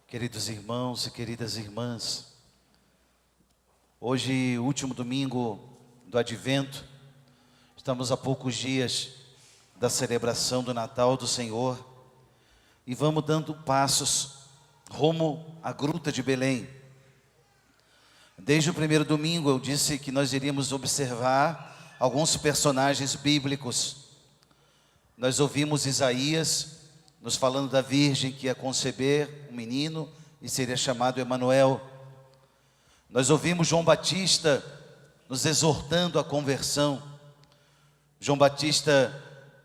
Queridos irmãos e queridas irmãs, hoje, último domingo do Advento, estamos a poucos dias da celebração do Natal do Senhor e vamos dando passos rumo à Gruta de Belém. Desde o primeiro domingo eu disse que nós iríamos observar alguns personagens bíblicos. Nós ouvimos Isaías nos falando da virgem que ia conceber um menino e seria chamado Emanuel. Nós ouvimos João Batista nos exortando à conversão. João Batista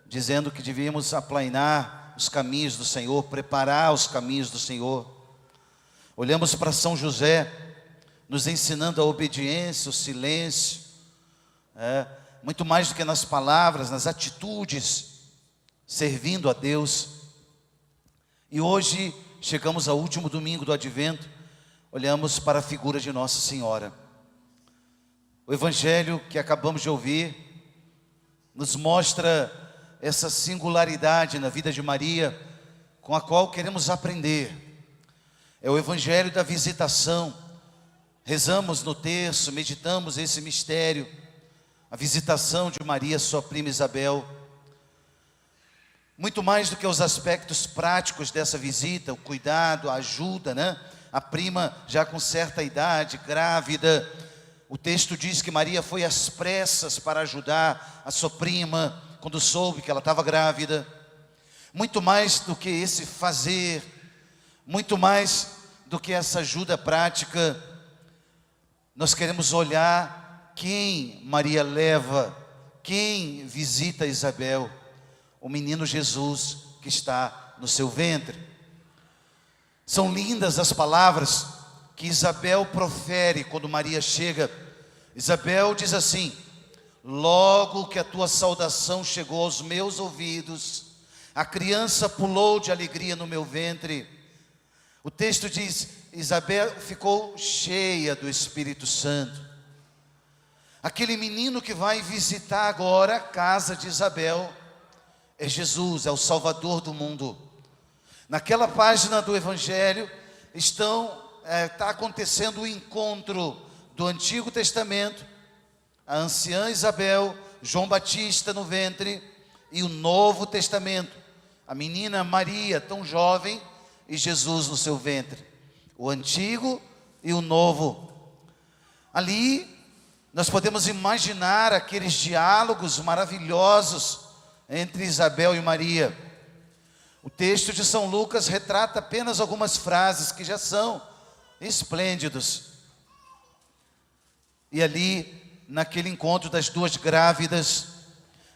dizendo que devíamos aplainar os caminhos do Senhor, preparar os caminhos do Senhor. Olhamos para São José, nos ensinando a obediência, o silêncio, muito mais do que nas palavras, nas atitudes, servindo a Deus. E hoje chegamos ao último domingo do Advento, olhamos para a figura de Nossa Senhora. O Evangelho que acabamos de ouvir nos mostra essa singularidade na vida de Maria, com a qual queremos aprender. É o Evangelho da visitação. Rezamos no terço, meditamos esse mistério, a visitação de Maria, sua prima Isabel. Muito mais do que os aspectos práticos dessa visita, o cuidado, a ajuda, A prima já com certa idade, grávida. O texto diz que Maria foi às pressas para ajudar a sua prima, quando soube que ela estava grávida. Muito mais do que esse fazer, muito mais do que essa ajuda prática, nós queremos olhar quem Maria leva, quem visita Isabel. O menino Jesus que está no seu ventre. São lindas as palavras que Isabel profere quando Maria chega. Isabel diz assim: logo que a tua saudação chegou aos meus ouvidos, a criança pulou de alegria no meu ventre. O texto diz: Isabel ficou cheia do Espírito Santo. Aquele menino que vai visitar agora a casa de Isabel é Jesus, é o Salvador do mundo. Naquela página do Evangelho está acontecendo o encontro do Antigo Testamento, a anciã Isabel, João Batista no ventre, e o Novo Testamento, a menina Maria, tão jovem, e Jesus no seu ventre. O Antigo e o Novo. Ali nós podemos imaginar aqueles diálogos maravilhosos entre Isabel e Maria. O texto de São Lucas retrata apenas algumas frases que já são esplêndidos. E ali, naquele encontro das duas grávidas,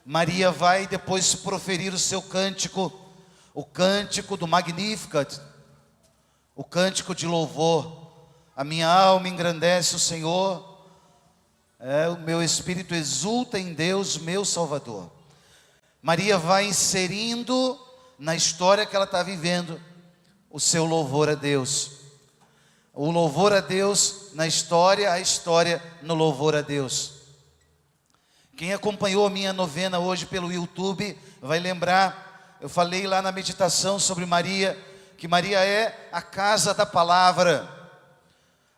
Maria vai depois proferir o seu cântico, o cântico do Magnificat, o cântico de louvor. A minha alma engrandece o Senhor, o meu espírito exulta em Deus, meu Salvador. Maria vai inserindo na história que ela está vivendo o seu louvor a Deus. O louvor a Deus na história, a história no louvor a Deus. Quem acompanhou a minha novena hoje pelo YouTube vai lembrar, eu falei lá na meditação sobre Maria, que Maria é a casa da palavra.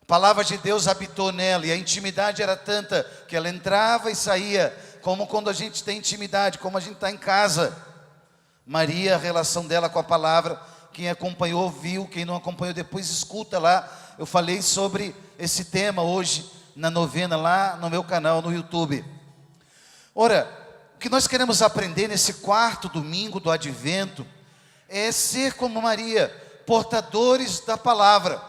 A palavra de Deus habitou nela e a intimidade era tanta que ela entrava e saía, como quando a gente tem intimidade, como a gente está em casa. Maria, a relação dela com a palavra, quem acompanhou viu, quem não acompanhou depois escuta lá. Eu falei sobre esse tema hoje na novena lá no meu canal no YouTube. Ora, o que nós queremos aprender nesse quarto domingo do Advento é ser como Maria, portadores da palavra,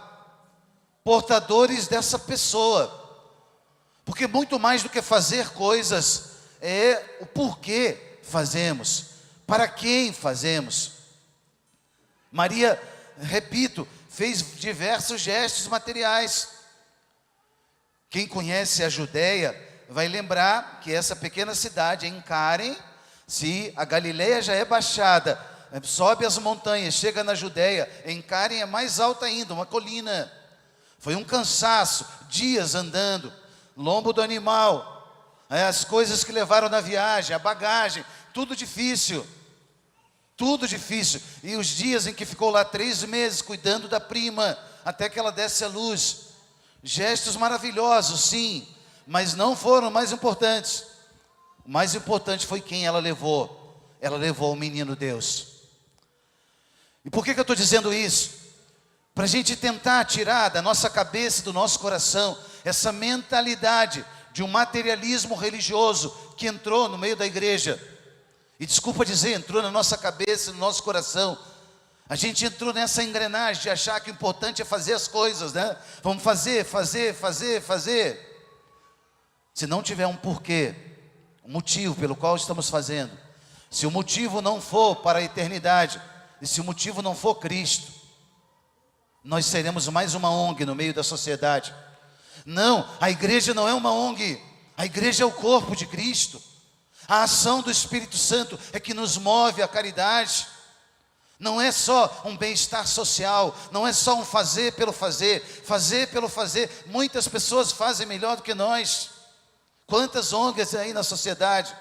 portadores dessa pessoa. Porque muito mais do que fazer coisas, é o porquê fazemos, para quem fazemos. Maria, repito, fez diversos gestos materiais. Quem conhece a Judéia vai lembrar que essa pequena cidade, em Karen, se a Galileia já é baixada, sobe as montanhas, chega na Judéia, em Karen é mais alta ainda, uma colina. Foi um cansaço, dias andando, lombo do animal, as coisas que levaram na viagem, a bagagem, tudo difícil. Tudo difícil. E os dias em que ficou lá 3 meses cuidando da prima, até que ela desse à luz. Gestos maravilhosos, sim, mas não foram mais importantes. O mais importante foi quem ela levou. Ela levou o menino Deus. E por que eu estou dizendo isso? Para a gente tentar tirar da nossa cabeça, do nosso coração, essa mentalidade de um materialismo religioso que entrou no meio da igreja. E desculpa dizer, entrou na nossa cabeça, no nosso coração. A gente entrou nessa engrenagem de achar que o importante é fazer as coisas, né? Vamos fazer. Se não tiver um porquê, um motivo pelo qual estamos fazendo, se o motivo não for para a eternidade, e se o motivo não for Cristo, nós seremos mais uma ONG no meio da sociedade. Não, a igreja não é uma ONG, a igreja é o corpo de Cristo. A ação do Espírito Santo é que nos move à caridade. Não é só um bem-estar social, não é só um fazer pelo fazer. Muitas pessoas fazem melhor do que nós. Quantas ONGs aí na sociedade?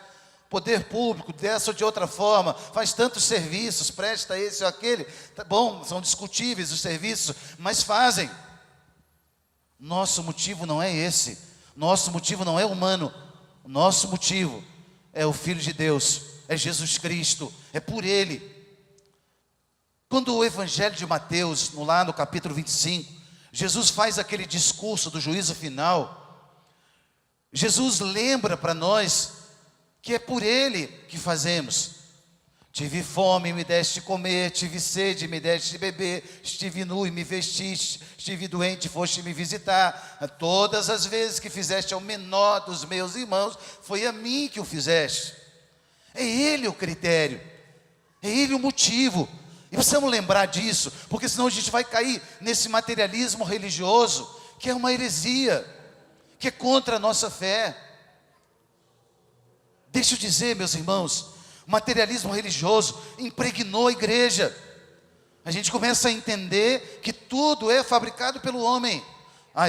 Poder público, dessa ou de outra forma, faz tantos serviços, presta esse ou aquele. Tá bom, são discutíveis os serviços, mas fazem. Nosso motivo não é esse. Nosso motivo não é humano. Nosso motivo é o Filho de Deus, é Jesus Cristo, é por Ele. Quando o Evangelho de Mateus, lá no capítulo 25, Jesus faz aquele discurso do juízo final, Jesus lembra para nós que é por Ele que fazemos. Tive fome, me deste de comer, tive sede, me deste de beber, estive nu e me vestiste, estive doente, foste me visitar. Todas as vezes que fizeste ao menor dos meus irmãos, foi a mim que o fizeste. É Ele o critério, é Ele o motivo. E precisamos lembrar disso, porque senão a gente vai cair nesse materialismo religioso, que é uma heresia, que é contra a nossa fé. Deixa eu dizer, meus irmãos, o materialismo religioso impregnou a igreja. A gente começa a entender que tudo é fabricado pelo homem.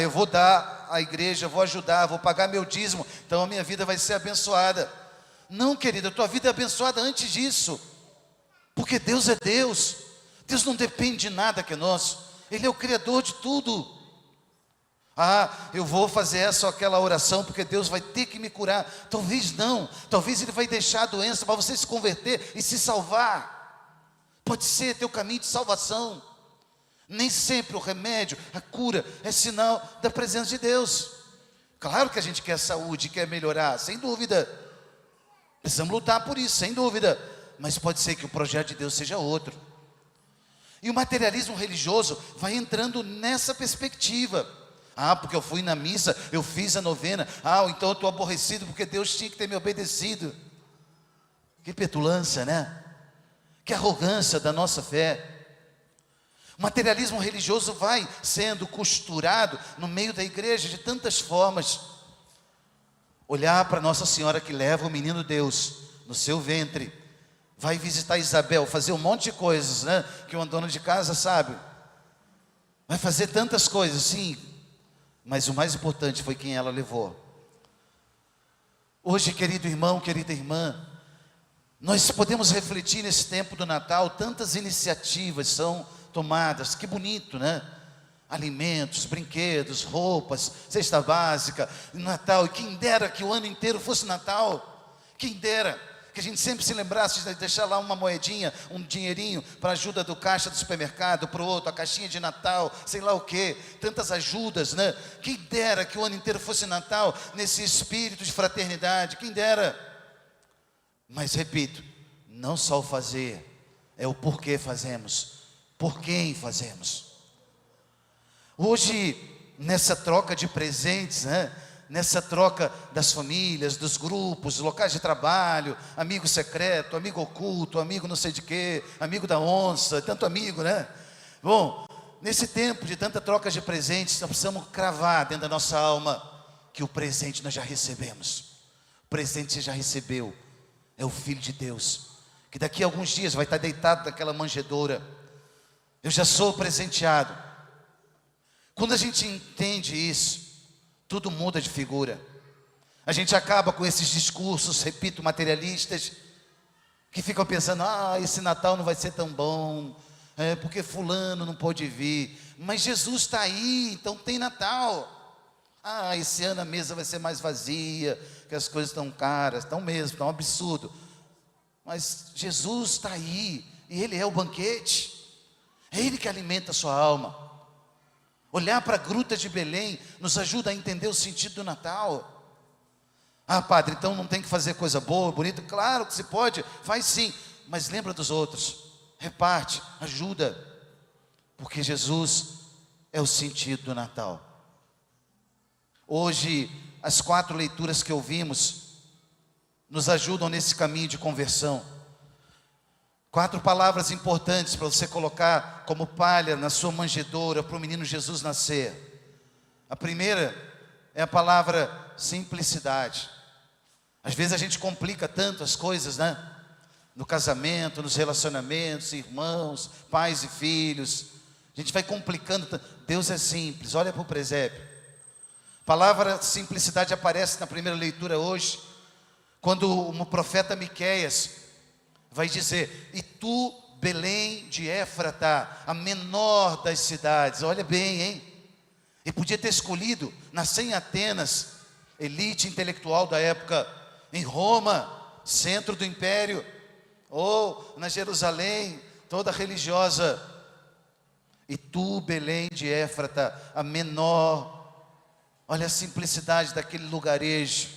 Eu vou dar à igreja, vou ajudar, vou pagar meu dízimo, então a minha vida vai ser abençoada. Não, querida, a tua vida é abençoada antes disso. Porque Deus é Deus. Deus não depende de nada que é nosso. Ele é o Criador de tudo. Eu vou fazer essa ou aquela oração porque Deus vai ter que me curar. Talvez não. Talvez Ele vai deixar a doença para você se converter e se salvar. Pode ser teu caminho de salvação. Nem sempre o remédio, a cura é sinal da presença de Deus. Claro que a gente quer saúde, quer melhorar, sem dúvida. Precisamos lutar por isso, sem dúvida. Mas pode ser que o projeto de Deus seja outro. E o materialismo religioso vai entrando nessa perspectiva. Porque eu fui na missa, eu fiz a novena. Então eu estou aborrecido porque Deus tinha que ter me obedecido. Que petulância, né? Que arrogância da nossa fé. O materialismo religioso vai sendo costurado no meio da igreja de tantas formas. Olhar para Nossa Senhora que leva o menino Deus no seu ventre, vai visitar Isabel, fazer um monte de coisas, né? Que uma dona de casa sabe. Vai fazer tantas coisas, sim. Mas o mais importante foi quem ela levou. Hoje, querido irmão, querida irmã, nós podemos refletir nesse tempo do Natal, tantas iniciativas são tomadas, que bonito, né? Alimentos, brinquedos, roupas, cesta básica, Natal, e quem dera que o ano inteiro fosse Natal, quem dera, que a gente sempre se lembrasse de deixar lá uma moedinha, um dinheirinho para ajuda do caixa do supermercado, para o outro, a caixinha de Natal, sei lá o que, tantas ajudas, né? Quem dera que o ano inteiro fosse Natal, nesse espírito de fraternidade, quem dera. Mas repito, não só o fazer, é o porquê fazemos, por quem fazemos. Hoje, nessa troca de presentes, né? Nessa troca das famílias, dos grupos, locais de trabalho, amigo secreto, amigo oculto, amigo não sei de quê, amigo da onça, tanto amigo, né? Bom, nesse tempo de tanta troca de presentes, nós precisamos cravar dentro da nossa alma que o presente nós já recebemos. O presente você já recebeu, é o Filho de Deus, que daqui a alguns dias vai estar deitado naquela manjedoura. Eu já sou presenteado. Quando a gente entende isso, tudo muda de figura. A gente acaba com esses discursos, repito, materialistas, que ficam pensando, esse Natal não vai ser tão bom, porque fulano não pôde vir. Mas Jesus está aí, então tem Natal. Esse ano a mesa vai ser mais vazia, que as coisas estão caras, estão mesmo, está um absurdo. Mas Jesus está aí, e Ele é o banquete, é Ele que alimenta a sua alma. Olhar para a gruta de Belém nos ajuda a entender o sentido do Natal. Padre, então não tem que fazer coisa boa, bonita? Claro que se pode, faz sim, mas lembra dos outros, reparte, ajuda, porque Jesus é o sentido do Natal. Hoje, as 4 leituras que ouvimos nos ajudam nesse caminho de conversão. 4 palavras importantes para você colocar como palha na sua manjedoura para o menino Jesus nascer. A primeira é a palavra simplicidade. Às vezes a gente complica tanto as coisas, né? No casamento, nos relacionamentos, irmãos, pais e filhos. A gente vai complicando. Deus é simples, olha para o presépio. A palavra simplicidade aparece na primeira leitura hoje, quando o profeta Miqueias vai dizer: e tu, Belém de Éfrata, a menor das cidades. Olha bem, hein? Ele podia ter escolhido nascer em Atenas, elite intelectual da época, em Roma, centro do império, ou na Jerusalém, toda religiosa. E tu, Belém de Éfrata, a menor. Olha a simplicidade daquele lugarejo.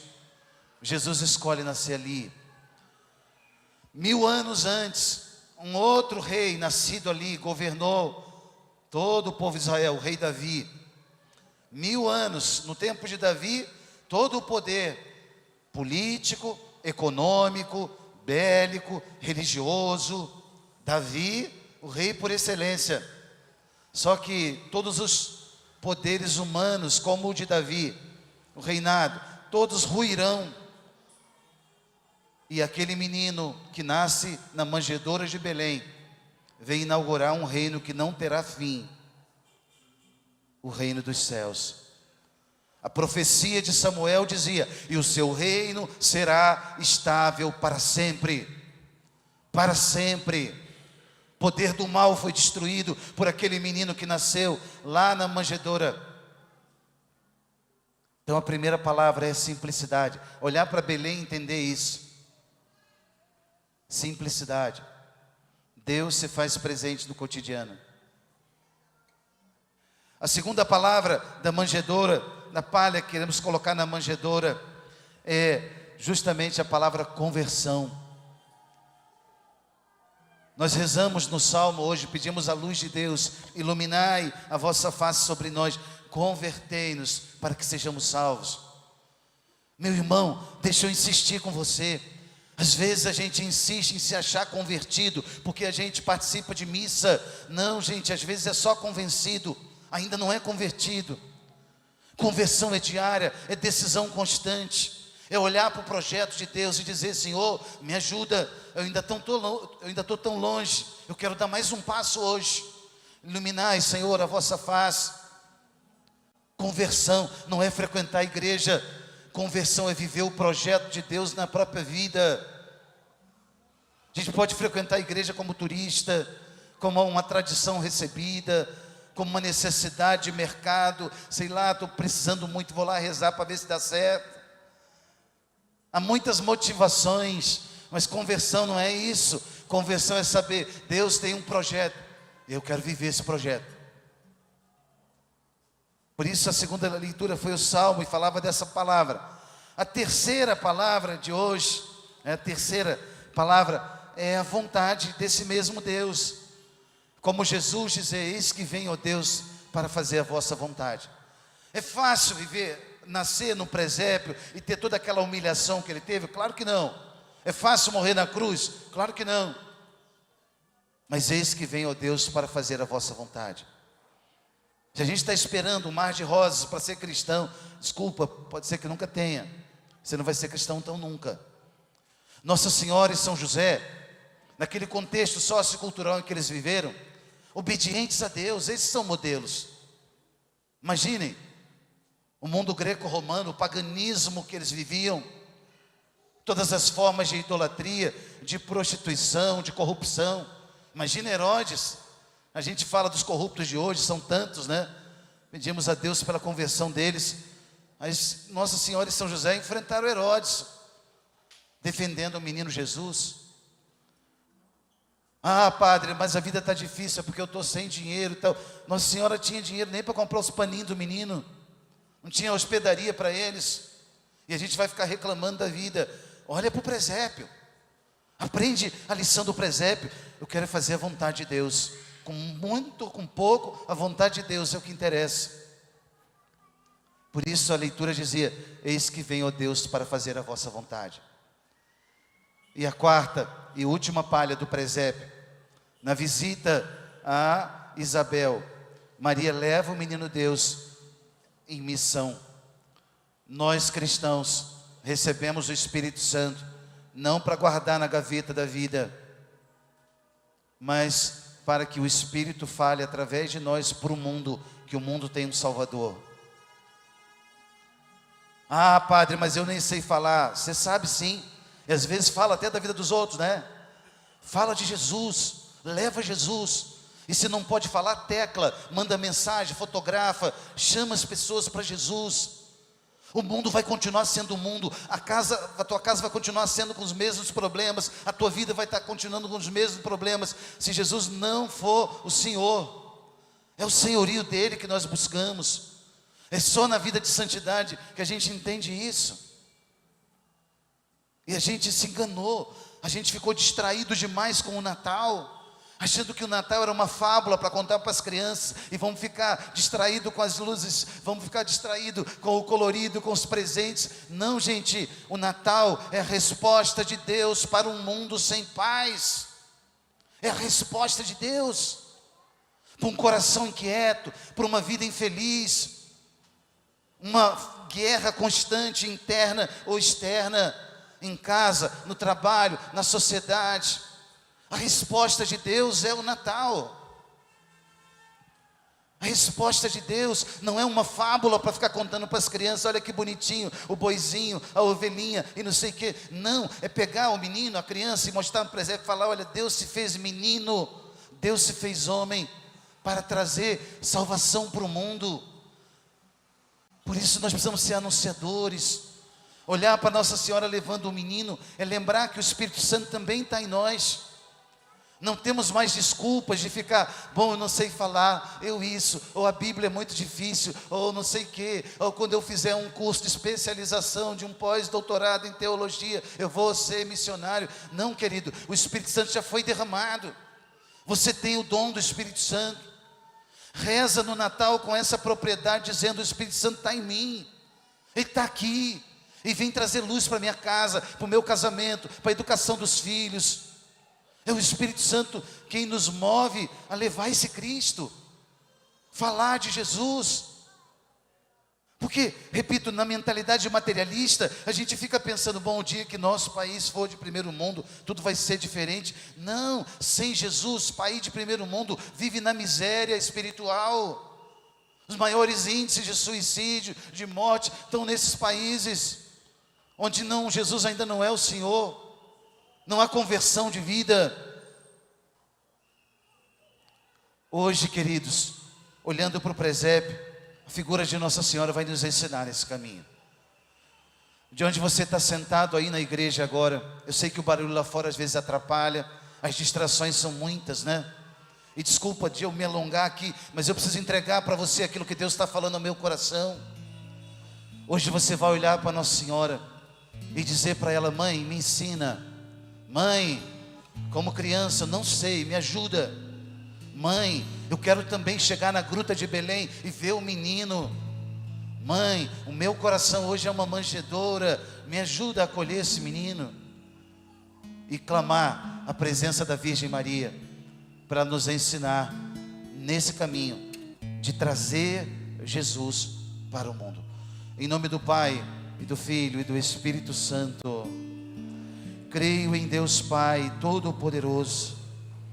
Jesus escolhe nascer ali. 1000 anos antes, um outro rei nascido ali, governou todo o povo de Israel, o rei Davi. 1000 anos, no tempo de Davi, todo o poder político, econômico, bélico, religioso. Davi, o rei por excelência. Só que todos os poderes humanos, como o de Davi, o reinado, todos ruirão. E aquele menino que nasce na manjedoura de Belém vem inaugurar um reino que não terá fim, o reino dos céus. A profecia de Samuel dizia: e o seu reino será estável para sempre. Para sempre. O poder do mal foi destruído por aquele menino que nasceu lá na manjedoura. Então a primeira palavra é simplicidade. Olhar para Belém e entender isso. Simplicidade. Deus se faz presente no cotidiano. A segunda palavra da manjedoura, na palha que queremos colocar na manjedoura, é justamente a palavra conversão. Nós rezamos no Salmo hoje, pedimos a luz de Deus: iluminai a vossa face sobre nós, convertei-nos para que sejamos salvos. Meu irmão, deixa eu insistir com você. Às vezes a gente insiste em se achar convertido, porque a gente participa de missa. Não, gente, às vezes é só convencido, ainda não é convertido. Conversão é diária, é decisão constante. É olhar para o projeto de Deus e dizer: Senhor, me ajuda, eu ainda estou tão longe, eu quero dar mais um passo hoje. Iluminai, Senhor, a vossa face. Conversão não é frequentar a igreja. Conversão é viver o projeto de Deus na própria vida. A gente pode frequentar a igreja como turista, como uma tradição recebida, como uma necessidade de mercado. Sei lá, estou precisando muito, vou lá rezar para ver se dá certo. Há muitas motivações, mas conversão não é isso. Conversão é saber: Deus tem um projeto, eu quero viver esse projeto. Por isso a segunda leitura foi o Salmo e falava dessa palavra. A terceira palavra de hoje, a terceira palavra é a vontade desse mesmo Deus. Como Jesus dizia: eis que vem, ó Deus, para fazer a vossa vontade. É fácil viver, nascer no presépio e ter toda aquela humilhação que ele teve? Claro que não. É fácil morrer na cruz? Claro que não. Mas eis que vem, ó Deus, para fazer a vossa vontade. Se a gente está esperando um mar de rosas para ser cristão, desculpa, pode ser que nunca tenha. Você não vai ser cristão então nunca. Nossa Senhora e São José, naquele contexto sociocultural em que eles viveram, obedientes a Deus, esses são modelos. Imaginem, o mundo greco-romano, o paganismo que eles viviam, todas as formas de idolatria, de prostituição, de corrupção. Imagina Herodes. A gente fala dos corruptos de hoje, são tantos, né? Pedimos a Deus pela conversão deles. Mas Nossa Senhora e São José enfrentaram Herodes, defendendo o menino Jesus. Ah, padre, mas a vida está difícil, é porque eu estou sem dinheiro e tal. Nossa Senhora tinha dinheiro nem para comprar os paninhos do menino, não tinha hospedaria para eles. E a gente vai ficar reclamando da vida. Olha para o presépio, aprende a lição do presépio. Eu quero fazer a vontade de Deus, com muito ou com pouco, a vontade de Deus é o que interessa. Por isso a leitura dizia: eis que vem, ó Deus, para fazer a vossa vontade. E a quarta e última palha do presépio, na visita a Isabel, Maria leva o menino Deus em missão. Nós cristãos recebemos o Espírito Santo, não para guardar na gaveta da vida, mas para que o Espírito fale através de nós para o mundo, que o mundo tem um Salvador. Ah, padre, mas eu nem sei falar. Você sabe sim, e às vezes fala até da vida dos outros, né? Fala de Jesus, leva Jesus. E se não pode falar, tecla, manda mensagem, fotografa, chama as pessoas para Jesus. O mundo vai continuar sendo o mundo, a tua casa vai continuar sendo com os mesmos problemas, a tua vida vai estar continuando com os mesmos problemas, se Jesus não for o Senhor. É o senhorio dele que nós buscamos. É só na vida de santidade que a gente entende isso. E a gente se enganou, a gente ficou distraído demais com o Natal, achando que o Natal era uma fábula para contar para as crianças, e vamos ficar distraídos com as luzes, vamos ficar distraídos com o colorido, com os presentes. Não, gente, o Natal é a resposta de Deus para um mundo sem paz, é a resposta de Deus para um coração inquieto, para uma vida infeliz, uma guerra constante, interna ou externa, em casa, no trabalho, na sociedade. A resposta de Deus é o Natal. A resposta de Deus não é uma fábula para ficar contando para as crianças: olha que bonitinho, o boizinho, a ovelhinha e não sei o quê. Não, é pegar o menino, a criança, e mostrar no presépio e falar: olha, Deus se fez menino, Deus se fez homem para trazer salvação para o mundo. Por isso nós precisamos ser anunciadores. Olhar para Nossa Senhora levando o menino é lembrar que o Espírito Santo também está em nós. Não temos mais desculpas de ficar: bom, eu não sei falar, eu isso, ou a Bíblia é muito difícil, ou não sei o quê, ou quando eu fizer um curso de especialização, de um pós-doutorado em teologia, eu vou ser missionário. Não, querido, o Espírito Santo já foi derramado. Você tem o dom do Espírito Santo. Reza no Natal com essa propriedade, dizendo: o Espírito Santo está em mim, Ele está aqui, e vem trazer luz para a minha casa, para o meu casamento, para a educação dos filhos. É o Espírito Santo quem nos move a levar esse Cristo, falar de Jesus. Porque, repito, na mentalidade materialista, a gente fica pensando: bom, o dia que nosso país for de primeiro mundo, tudo vai ser diferente. Não, sem Jesus, país de primeiro mundo vive na miséria espiritual. Os maiores índices de suicídio, de morte, estão nesses países onde Jesus ainda não é o Senhor. Não há conversão de vida. Hoje, queridos, olhando para o presépio, a figura de Nossa Senhora vai nos ensinar esse caminho. De onde você está sentado aí na igreja agora, eu sei que o barulho lá fora às vezes atrapalha, as distrações são muitas, né? E desculpa de eu me alongar aqui, mas eu preciso entregar para você aquilo que Deus está falando ao meu coração. Hoje você vai olhar para Nossa Senhora e dizer para ela: mãe, me ensina. Mãe, como criança, eu não sei, me ajuda. Mãe, eu quero também chegar na gruta de Belém e ver o menino. Mãe, o meu coração hoje é uma manjedoura, me ajuda a acolher esse menino. E clamar a presença da Virgem Maria para nos ensinar nesse caminho de trazer Jesus para o mundo. Em nome do Pai, e do Filho, e do Espírito Santo. Creio em Deus Pai Todo-Poderoso,